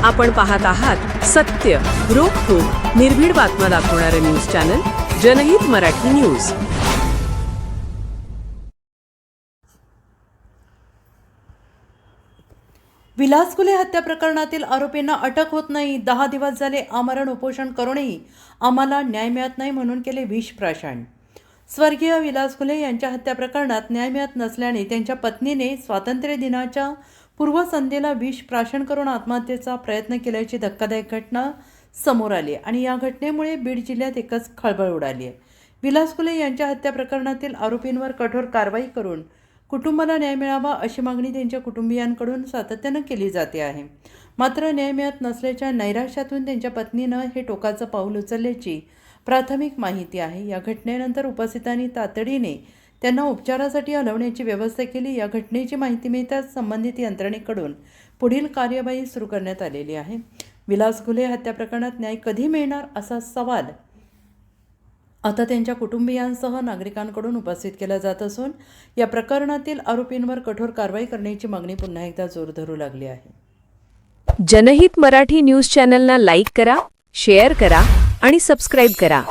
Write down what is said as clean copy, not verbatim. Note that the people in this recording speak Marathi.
आपण पाहत आहात सत्य, रोखठोक, निर्भीड बातम्या दाखवणारे न्यूज चॅनल जनहित मराठी न्यूज। विलास कुले हत्या प्रकरणातील आरोपींना अटक होत नाही। 10 दिवस झाले आमरण उपोषण करूनही आम्हाला न्याय मिळत नाही म्हणून केले विष प्राशन। स्वर्गीय विलास कुले यांच्या हत्या प्रकरणात न्याय मिळत नसल्याने त्यांच्या पत्नीने स्वातंत्र्य दिनाच्या पूर्वसंध्येला विष प्राशन करून आत्महत्येचा प्रयत्न केल्याची धक्कादायक घटना समोर आली आणि या घटनेमुळे बीड जिल्ह्यात एकच खळबळ उडाली आहे। विलास कुले यांच्या हत्या प्रकरणातील आरोपींवर कठोर कारवाई करून कुटुंबाला न्याय मिळावा अशी मागणी त्यांच्या कुटुंबियांकडून सातत्याने केली जाते आहे। मात्र न्याय मिळत नसल्याच्या नैराश्यातून त्यांच्या पत्नीनं हे टोकाचं पाऊल उचलल्याची प्राथमिक माहिती आहे। या घटनेनंतर उपस्थितांनी तातडीने त्यांना उपचारासाठी हलवण्याची व्यवस्था केली। या घटनेची माहिती मिळताच संबंधित यंत्रणेकडून पुढील कार्यवाही सुरू करण्यात आलेली आहे। विलास कुले हत्या प्रकरणात न्याय कधी मिळणार असा सवाल आता त्यांच्या कुटुंबियांसह नागरिकांकडून उपस्थित केला जात असून या प्रकरणातील आरोपींवर कठोर कारवाई करण्याची मागणी पुन्हा एकदा जोर धरू लागली आहे। जनहित मराठी न्यूज चॅनलला लाईक करा, शेअर करा आणि सबस्क्राईब करा।